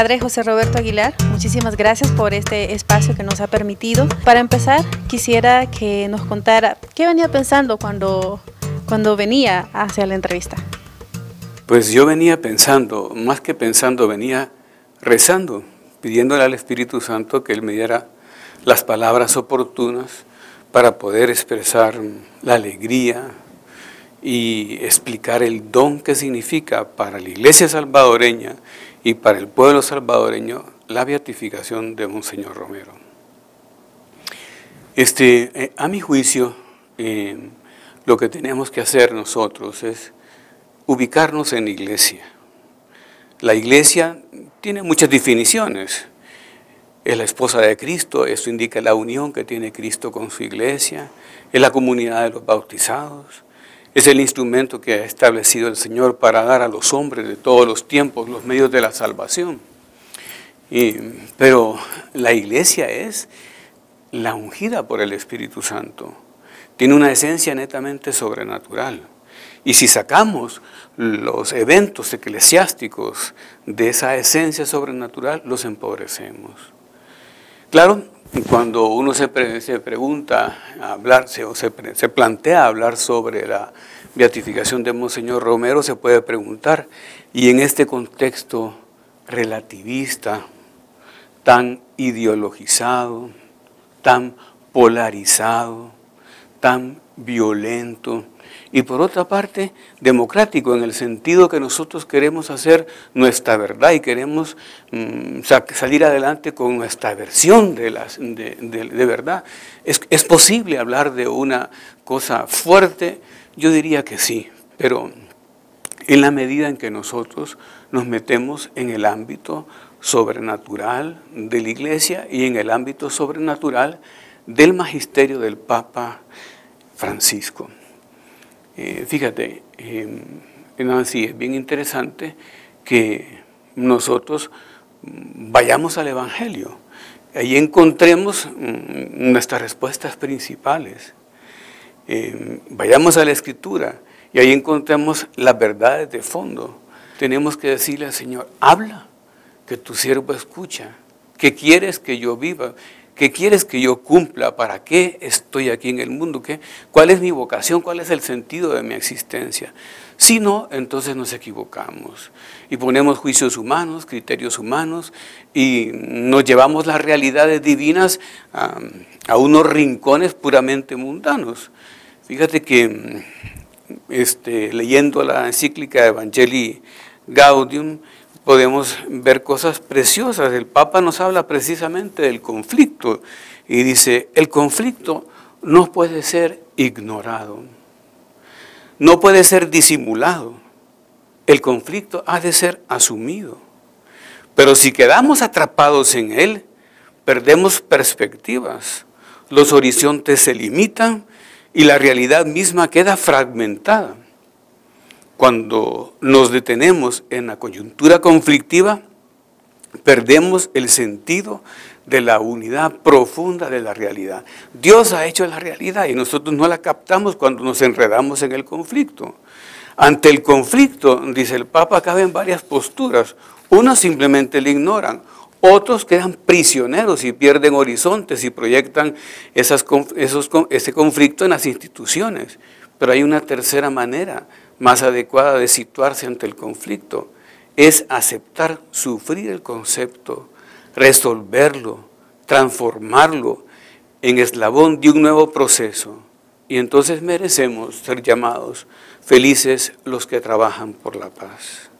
Padre José Roberto Aguilar, muchísimas gracias por este espacio que nos ha permitido. Para empezar, quisiera que nos contara qué venía pensando cuando venía hacia la entrevista. Pues yo venía pensando, más que pensando, venía rezando, pidiéndole al Espíritu Santo que Él me diera las palabras oportunas para poder expresar la alegría y explicar el don que significa para la Iglesia salvadoreña y para el pueblo salvadoreño la beatificación de Monseñor Romero. A mi juicio, lo que tenemos que hacer nosotros es ubicarnos en la Iglesia. La Iglesia tiene muchas definiciones. Es la esposa de Cristo, eso indica la unión que tiene Cristo con su Iglesia, es la comunidad de los bautizados, es el instrumento que ha establecido el Señor para dar a los hombres de todos los tiempos los medios de la salvación. Pero la Iglesia es la ungida por el Espíritu Santo. Tiene una esencia netamente sobrenatural. Y si sacamos los eventos eclesiásticos de esa esencia sobrenatural, los empobrecemos. Claro, cuando uno se pregunta, se plantea hablar sobre la beatificación de Monseñor Romero, se puede preguntar, y en este contexto relativista, tan ideologizado, tan polarizado, tan violento, y por otra parte, democrático, en el sentido que nosotros queremos hacer nuestra verdad y queremos salir adelante con nuestra versión de verdad. ¿Es posible hablar de una cosa fuerte? Yo diría que sí, pero en la medida en que nosotros nos metemos en el ámbito sobrenatural de la Iglesia y en el ámbito sobrenatural del magisterio del Papa Francisco. Fíjate, Nancy, es bien interesante que nosotros vayamos al Evangelio. Ahí encontremos nuestras respuestas principales. Vayamos a la Escritura y ahí encontramos las verdades de fondo. Tenemos que decirle al Señor, habla, que tu siervo escucha. ¿Qué quieres que yo viva? ¿Qué quieres que yo cumpla? ¿Para qué estoy aquí en el mundo? ¿Cuál es mi vocación? ¿Cuál es el sentido de mi existencia? Si no, entonces nos equivocamos y ponemos juicios humanos, criterios humanos y nos llevamos las realidades divinas a unos rincones puramente mundanos. Fíjate que leyendo la encíclica Evangelii Gaudium, podemos ver cosas preciosas. El Papa nos habla precisamente del conflicto y dice, el conflicto no puede ser ignorado, no puede ser disimulado, el conflicto ha de ser asumido. Pero si quedamos atrapados en él, perdemos perspectivas, los horizontes se limitan y la realidad misma queda fragmentada. Cuando nos detenemos en la coyuntura conflictiva, perdemos el sentido de la unidad profunda de la realidad. Dios ha hecho la realidad y nosotros no la captamos cuando nos enredamos en el conflicto. Ante el conflicto, dice el Papa, caben varias posturas. Unos simplemente le ignoran, otros quedan prisioneros y pierden horizontes y proyectan ese conflicto en las instituciones. Pero hay una tercera manera más adecuada de situarse ante el conflicto, es aceptar, sufrir el concepto, resolverlo, transformarlo en eslabón de un nuevo proceso. Y entonces merecemos ser llamados felices los que trabajan por la paz.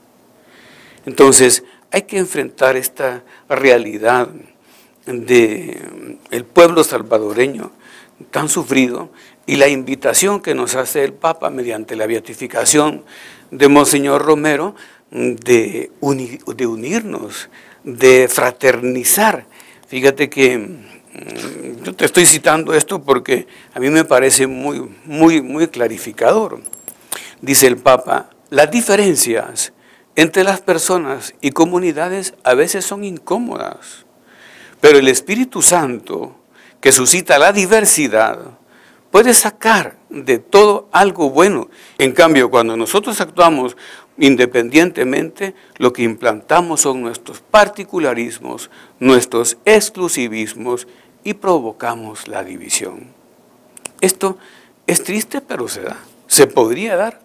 Entonces hay que enfrentar esta realidad del pueblo salvadoreño tan sufrido y la invitación que nos hace el Papa mediante la beatificación de Monseñor Romero de unirnos, de fraternizar. Fíjate que yo te estoy citando esto porque a mí me parece muy clarificador. Dice el Papa, las diferencias entre las personas y comunidades a veces son incómodas, pero el Espíritu Santo, que suscita la diversidad, puede sacar de todo algo bueno. En cambio, cuando nosotros actuamos independientemente, lo que implantamos son nuestros particularismos, nuestros exclusivismos y provocamos la división. Esto es triste, pero se da, se podría dar.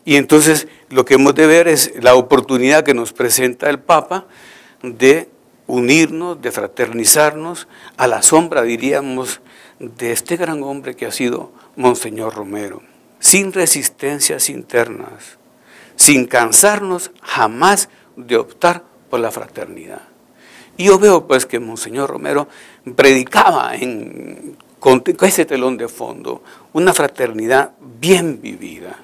Y entonces lo que hemos de ver es la oportunidad que nos presenta el Papa de unirnos, de fraternizarnos a la sombra, diríamos, de este gran hombre que ha sido Monseñor Romero, sin resistencias internas, sin cansarnos jamás de optar por la fraternidad. Y yo veo pues que Monseñor Romero predicaba con ese telón de fondo una fraternidad bien vivida.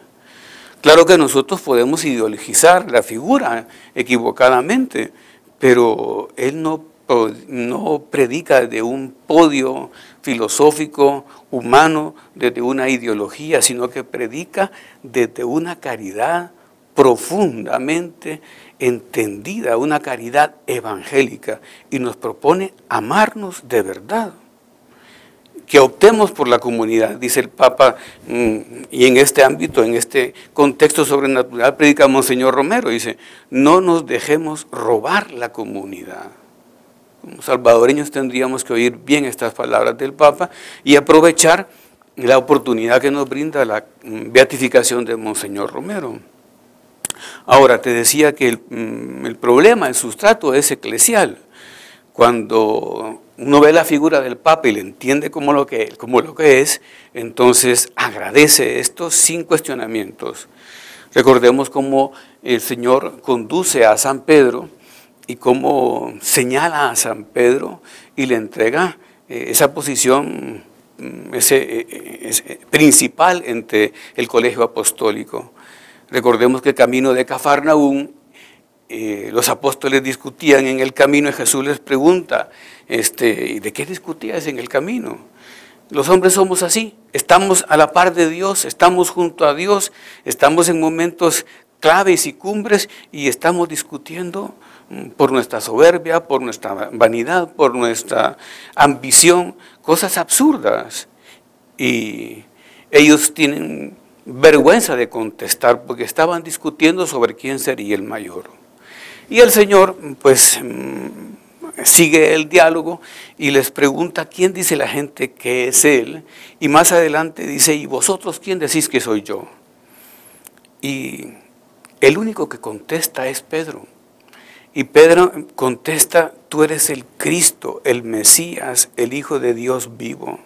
Claro que nosotros podemos ideologizar la figura equivocadamente, pero él no predica desde un podio filosófico, humano, desde una ideología, sino que predica desde una caridad profundamente entendida, una caridad evangélica, y nos propone amarnos de verdad. Que optemos por la comunidad, dice el Papa, y en este ámbito, en este contexto sobrenatural, predica Monseñor Romero, dice, no nos dejemos robar la comunidad. Como salvadoreños tendríamos que oír bien estas palabras del Papa y aprovechar la oportunidad que nos brinda la beatificación de Monseñor Romero. Ahora, te decía que el problema, el sustrato es eclesial. Cuando uno ve la figura del Papa y le entiende como lo que es, entonces agradece esto sin cuestionamientos. Recordemos cómo el Señor conduce a San Pedro y cómo señala a San Pedro y le entrega esa posición principal entre el colegio apostólico. Recordemos que el camino de Cafarnaúm, los apóstoles discutían en el camino y Jesús les pregunta, ¿de qué discutías en el camino? Los hombres somos así, estamos a la par de Dios, estamos junto a Dios, estamos en momentos claves y cumbres y estamos discutiendo por nuestra soberbia, por nuestra vanidad, por nuestra ambición, cosas absurdas. Y ellos tienen vergüenza de contestar porque estaban discutiendo sobre quién sería el mayor. Y el Señor, pues, sigue el diálogo y les pregunta quién dice la gente que es Él. Y más adelante dice, ¿y vosotros quién decís que soy yo? Y el único que contesta es Pedro. Y Pedro contesta, tú eres el Cristo, el Mesías, el Hijo de Dios vivo.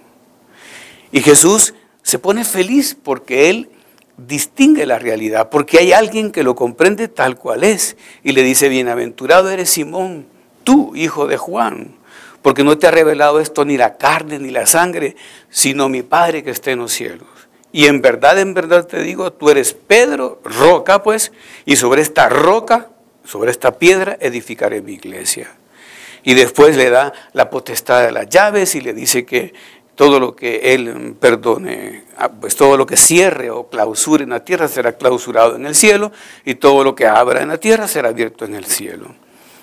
Y Jesús se pone feliz porque Él distingue la realidad, porque hay alguien que lo comprende tal cual es. Y le dice, bienaventurado eres Simón, tú, hijo de Juan, porque no te ha revelado esto ni la carne ni la sangre, sino mi Padre que está en los cielos. Y en verdad te digo, tú eres Pedro, roca pues, y sobre esta roca, sobre esta piedra edificaré mi iglesia. Y después le da la potestad de las llaves y le dice que todo lo que Él perdone, pues todo lo que cierre o clausure en la tierra será clausurado en el cielo, y todo lo que abra en la tierra será abierto en el cielo.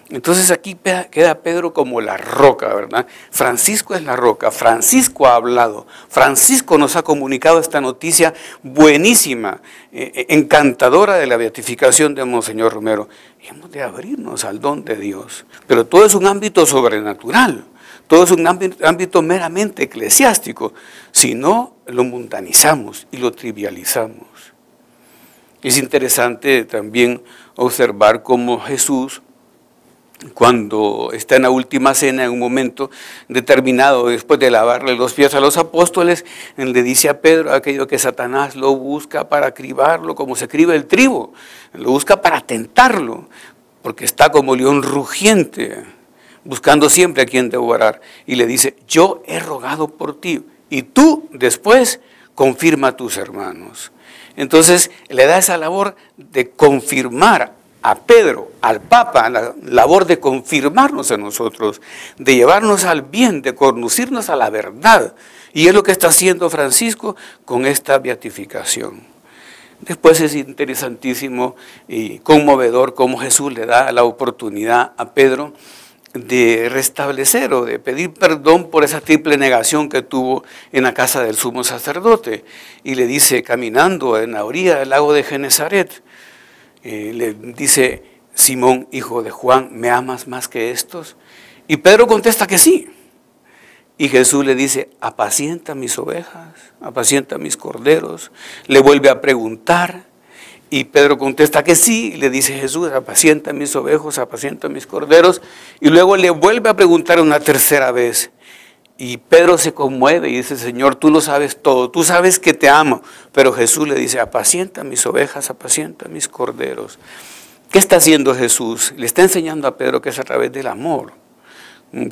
Entonces aquí queda Pedro como la roca, ¿verdad? Francisco es la roca, Francisco ha hablado, Francisco nos ha comunicado esta noticia buenísima, encantadora de la beatificación de Monseñor Romero. Y hemos de abrirnos al don de Dios, pero todo es un ámbito sobrenatural. Todo es un ámbito meramente eclesiástico, si no lo mundanizamos y lo trivializamos. Es interesante también observar cómo Jesús, cuando está en la última cena, en un momento determinado, después de lavarle los pies a los apóstoles, le dice a Pedro aquello que Satanás lo busca para cribarlo, como se criba el trigo, lo busca para tentarlo, porque está como león rugiente, buscando siempre a quien devorar, y le dice, yo he rogado por ti, y tú después confirma a tus hermanos. Entonces le da esa labor de confirmar a Pedro, al Papa, la labor de confirmarnos a nosotros, de llevarnos al bien, de conducirnos a la verdad, y es lo que está haciendo Francisco con esta beatificación. Después es interesantísimo y conmovedor cómo Jesús le da la oportunidad a Pedro de restablecer o de pedir perdón por esa triple negación que tuvo en la casa del sumo sacerdote. Y le dice, caminando en la orilla del lago de Genezaret, le dice, Simón, hijo de Juan, ¿me amas más que estos? Y Pedro contesta que sí. Y Jesús le dice, apacienta mis ovejas, apacienta mis corderos. Le vuelve a preguntar y Pedro contesta que sí. Y le dice Jesús, apacienta mis ovejas, apacienta mis corderos. Y luego le vuelve a preguntar una tercera vez. Y Pedro se conmueve y dice, Señor, tú lo sabes todo, tú sabes que te amo. Pero Jesús le dice, apacienta mis ovejas, apacienta mis corderos. ¿Qué está haciendo Jesús? Le está enseñando a Pedro que es a través del amor.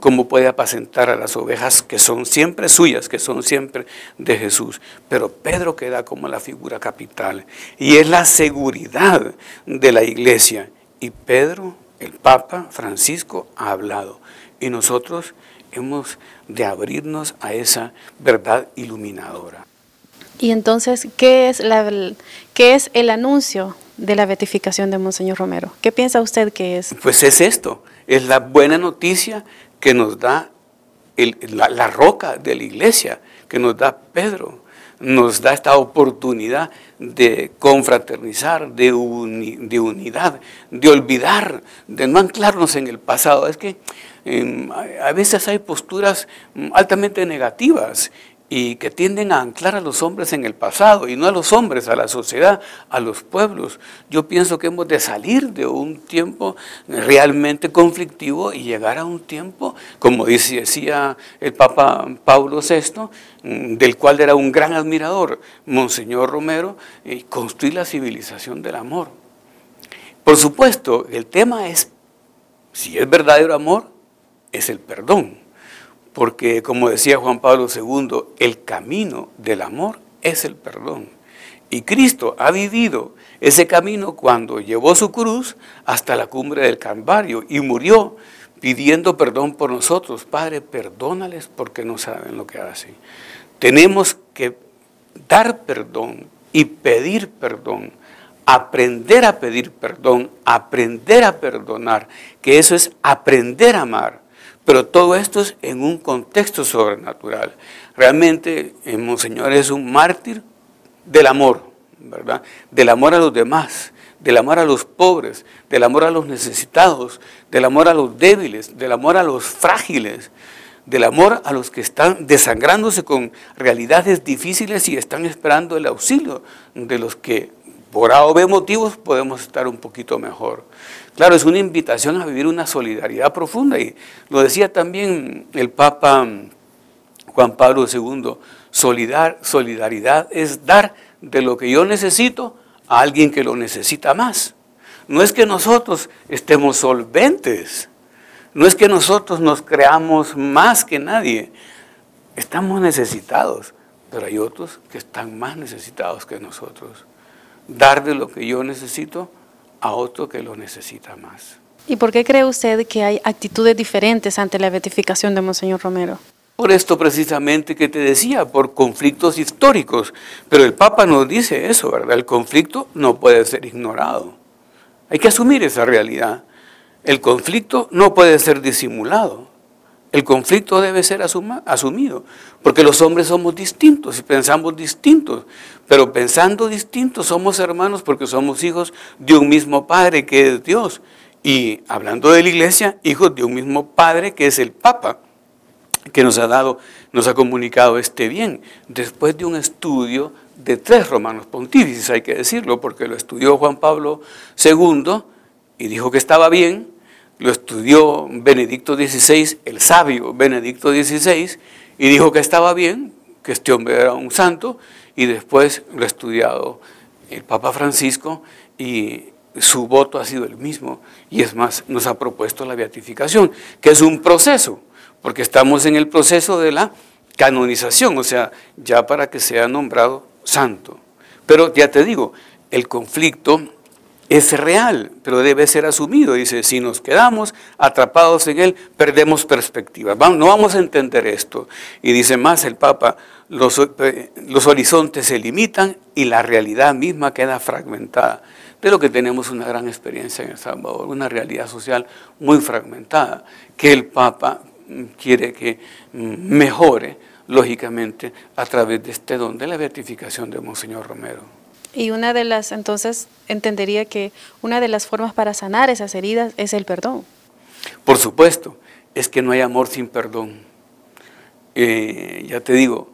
Cómo puede apacentar a las ovejas que son siempre suyas, que son siempre de Jesús. Pero Pedro queda como la figura capital y es la seguridad de la iglesia. Y Pedro, el Papa Francisco, ha hablado. Y nosotros hemos de abrirnos a esa verdad iluminadora. Y entonces, ¿qué es el anuncio de la beatificación de Monseñor Romero? ¿Qué piensa usted que es? Pues es esto, es la buena noticia que nos da la roca de la iglesia, que nos da Pedro, nos da esta oportunidad de confraternizar, de unidad, de olvidar, de no anclarnos en el pasado. Es que a veces hay posturas altamente negativas y que tienden a anclar a los hombres en el pasado, y no a los hombres, a la sociedad, a los pueblos. Yo pienso que hemos de salir de un tiempo realmente conflictivo y llegar a un tiempo, como decía el Papa Pablo VI, del cual era un gran admirador, Monseñor Romero, y construir la civilización del amor. Por supuesto, el tema es, si es verdadero amor, es el perdón. Porque, como decía Juan Pablo II, el camino del amor es el perdón. Y Cristo ha vivido ese camino cuando llevó su cruz hasta la cumbre del Calvario y murió pidiendo perdón por nosotros. Padre, perdónales porque no saben lo que hacen. Tenemos que dar perdón y pedir perdón, aprender a pedir perdón, aprender a perdonar, que eso es aprender a amar. Pero todo esto es en un contexto sobrenatural. Realmente, Monseñor es un mártir del amor, ¿verdad? Del amor a los demás, del amor a los pobres, del amor a los necesitados, del amor a los débiles, del amor a los frágiles, del amor a los que están desangrándose con realidades difíciles y están esperando el auxilio de los que por A o B motivos podemos estar un poquito mejor. Claro, es una invitación a vivir una solidaridad profunda, y lo decía también el Papa Juan Pablo II, solidaridad es dar de lo que yo necesito a alguien que lo necesita más. No es que nosotros estemos solventes, no es que nosotros nos creamos más que nadie, estamos necesitados, pero hay otros que están más necesitados que nosotros. Dar de lo que yo necesito a otro que lo necesita más. ¿Y por qué cree usted que hay actitudes diferentes ante la beatificación de Monseñor Romero? Por esto precisamente que te decía, por conflictos históricos. Pero el Papa nos dice eso, ¿verdad? El conflicto no puede ser ignorado. Hay que asumir esa realidad. El conflicto no puede ser disimulado. El conflicto debe ser asumido, porque los hombres somos distintos y pensamos distintos, pero pensando distintos somos hermanos porque somos hijos de un mismo Padre que es Dios. Y hablando de la iglesia, hijos de un mismo Padre que es el Papa, que nos ha comunicado este bien, después de un estudio de 3 romanos pontífices, hay que decirlo, porque lo estudió Juan Pablo II y dijo que estaba bien. Lo estudió Benedicto XVI, el sabio Benedicto XVI, y dijo que estaba bien, que este hombre era un santo, y después lo ha estudiado el Papa Francisco, y su voto ha sido el mismo, y es más, nos ha propuesto la beatificación, que es un proceso, porque estamos en el proceso de la canonización, o sea, ya para que sea nombrado santo. Pero ya te digo, el conflicto es real, pero debe ser asumido. Dice, si nos quedamos atrapados en él, perdemos perspectiva. No vamos a entender esto. Y dice más el Papa, los horizontes se limitan y la realidad misma queda fragmentada. De lo que tenemos una gran experiencia en El Salvador, una realidad social muy fragmentada, que el Papa quiere que mejore, lógicamente, a través de este don de la beatificación de Monseñor Romero. Y una de las, entonces, entendería que una de las formas para sanar esas heridas es el perdón. Por supuesto, es que no hay amor sin perdón. Ya te digo,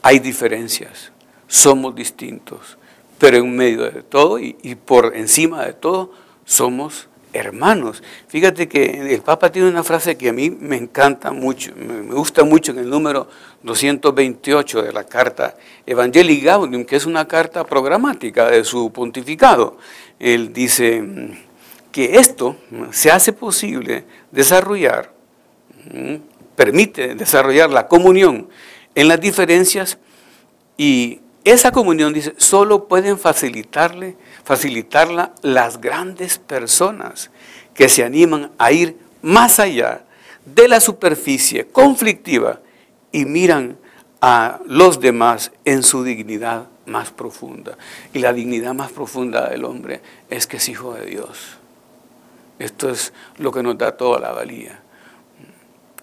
hay diferencias, somos distintos, pero en medio de todo y por encima de todo, somos hermanos. Fíjate que el Papa tiene una frase que a mí me encanta mucho, me gusta mucho en el número 228 de la carta Evangelii Gaudium, que es una carta programática de su pontificado. Él dice que esto se hace posible desarrollar, permite desarrollar la comunión en las diferencias, y esa comunión, dice, solo pueden facilitarla las grandes personas que se animan a ir más allá de la superficie conflictiva y miran a los demás en su dignidad más profunda. Y la dignidad más profunda del hombre es que es hijo de Dios. Esto es lo que nos da toda la valía.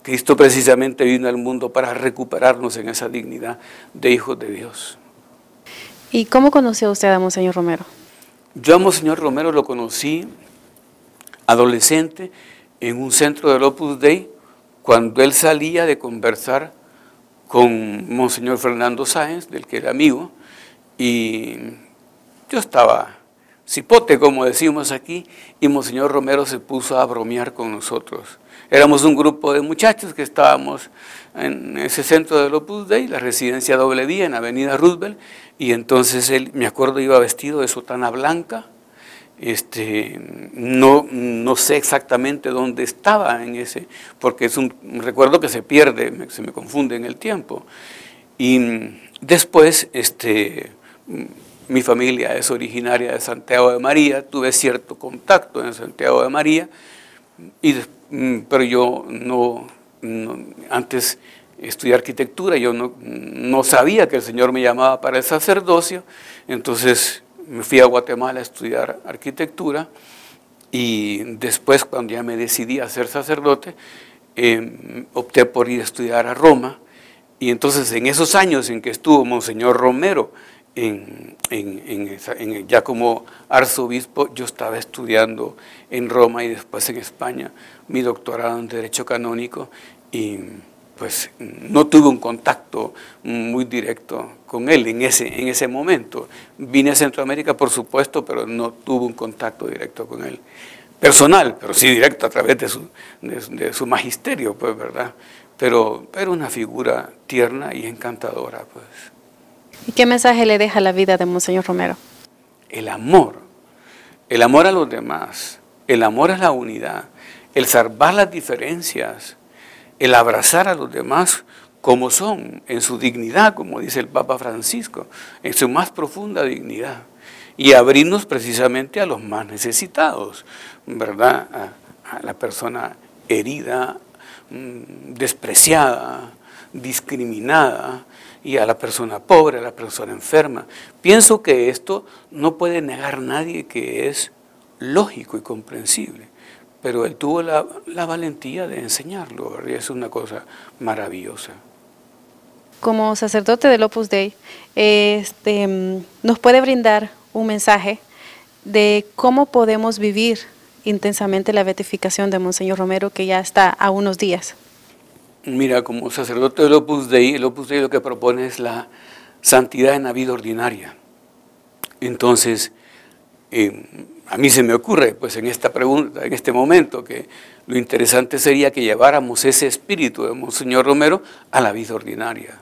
Cristo precisamente vino al mundo para recuperarnos en esa dignidad de hijos de Dios. ¿Y cómo conoció usted a Monseñor Romero? Yo a Monseñor Romero lo conocí adolescente en un centro del Opus Dei, cuando él salía de conversar con Monseñor Fernando Sáenz, del que era amigo, y yo estaba cipote, como decimos aquí, y Monseñor Romero se puso a bromear con nosotros. Éramos un grupo de muchachos que estábamos en ese centro del Opus Dei, la residencia Doble Vía, en Avenida Roosevelt, y entonces él, me acuerdo, iba vestido de sotana blanca. No sé exactamente dónde estaba en ese, porque es un recuerdo que se pierde, se me confunde en el tiempo. Y después, mi familia es originaria de Santiago de María, tuve cierto contacto en Santiago de María, pero yo antes estudié arquitectura, yo no sabía que el Señor me llamaba para el sacerdocio, entonces me fui a Guatemala a estudiar arquitectura, y después, cuando ya me decidí a ser sacerdote, opté por ir a estudiar a Roma. Y entonces, en esos años en que estuvo Monseñor Romero ya como arzobispo, yo estaba estudiando en Roma y después en España mi doctorado en Derecho Canónico, y pues no tuve un contacto muy directo con él en ese momento. Vine a Centroamérica, por supuesto, pero no tuve un contacto directo con él, personal, pero sí directo a través de su magisterio, pues, ¿verdad? Pero era una figura tierna y encantadora, pues. ¿Y qué mensaje le deja la vida de Monseñor Romero? El amor a los demás, el amor a la unidad, el salvar las diferencias, el abrazar a los demás como son, en su dignidad, como dice el Papa Francisco, en su más profunda dignidad, y abrirnos precisamente a los más necesitados, ¿verdad? A la persona herida, despreciada, discriminada, y a la persona pobre, a la persona enferma. Pienso que esto no puede negar nadie, que es lógico y comprensible, pero él tuvo la valentía de enseñarlo, ¿verdad? Y es una cosa maravillosa. Como sacerdote del Opus Dei, ¿nos puede brindar un mensaje de cómo podemos vivir intensamente la beatificación de Monseñor Romero, que ya está a unos días? Mira, como sacerdote del Opus Dei, el Opus Dei lo que propone es la santidad en la vida ordinaria. Entonces, a mí se me ocurre, pues, en esta pregunta, en este momento, que lo interesante sería que lleváramos ese espíritu de Monseñor Romero a la vida ordinaria.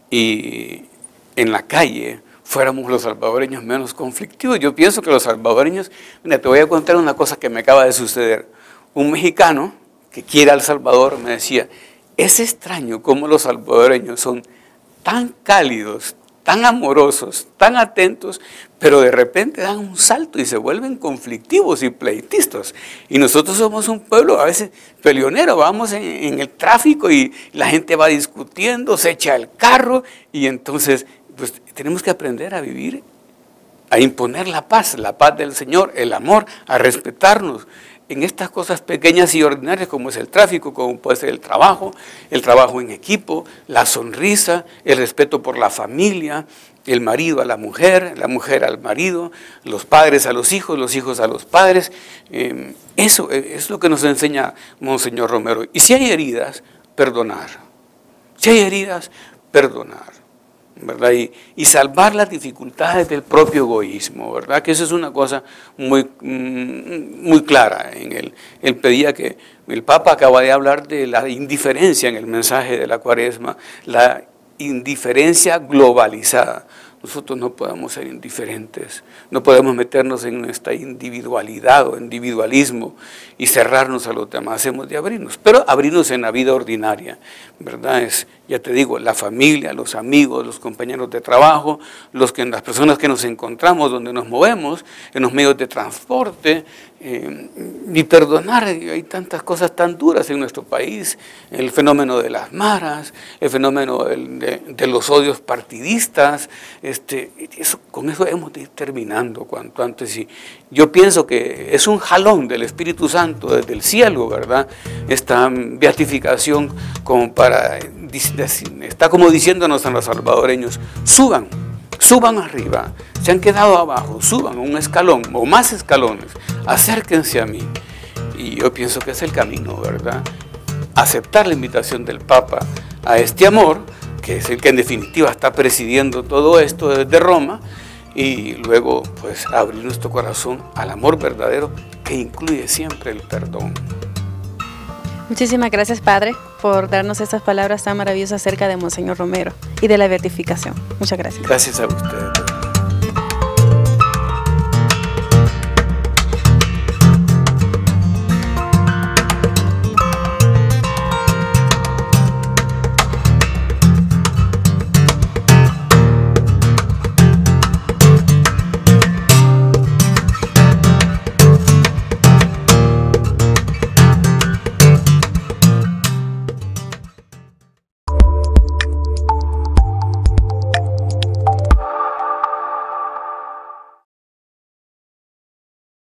Y en la calle fuéramos los salvadoreños menos conflictivos. Yo pienso que los salvadoreños, mira, te voy a contar una cosa que me acaba de suceder. Un mexicano que quiere a El Salvador me decía: es extraño cómo los salvadoreños son tan cálidos, tan amorosos, tan atentos, pero de repente dan un salto y se vuelven conflictivos y pleitistas. Y nosotros somos un pueblo a veces peleonero, vamos en el tráfico y la gente va discutiendo, se echa el carro y entonces pues, tenemos que aprender a vivir, a imponer la paz del Señor, el amor, a respetarnos en estas cosas pequeñas y ordinarias como es el tráfico, como puede ser el trabajo en equipo, la sonrisa, el respeto por la familia, el marido a la mujer al marido, los padres a los hijos a los padres. Eso es lo que nos enseña Monseñor Romero. Y si hay heridas, perdonar. Si hay heridas, perdonar, ¿verdad? Y salvar las dificultades del propio egoísmo, ¿verdad? Que eso es una cosa muy clara. Él pedía que el Papa acaba de hablar de la indiferencia en el mensaje de la Cuaresma, la indiferencia globalizada. Nosotros no podemos ser indiferentes, no podemos meternos en nuestra individualidad o individualismo y cerrarnos a los demás. Hemos de abrirnos, pero abrirnos en la vida ordinaria, ¿verdad? Es, ya te digo, la familia, los amigos, los compañeros de trabajo, las personas que nos encontramos, donde nos movemos, en los medios de transporte, y perdonar. Hay tantas cosas tan duras en nuestro país, el fenómeno de las maras, el fenómeno de los odios partidistas. Con eso hemos de ir terminando cuanto antes. Y yo pienso que es un jalón del Espíritu Santo desde el cielo, ¿verdad? Esta beatificación está como diciéndonos a los salvadoreños: suban arriba, se han quedado abajo, suban un escalón o más escalones, acérquense a mí. Y yo pienso que es el camino, ¿verdad? Aceptar la invitación del Papa a este amor, que es el que en definitiva está presidiendo todo esto desde Roma, y luego pues abrir nuestro corazón al amor verdadero que incluye siempre el perdón. Muchísimas gracias, Padre, por darnos estas palabras tan maravillosas acerca de Monseñor Romero y de la beatificación. Muchas gracias. Gracias a ustedes.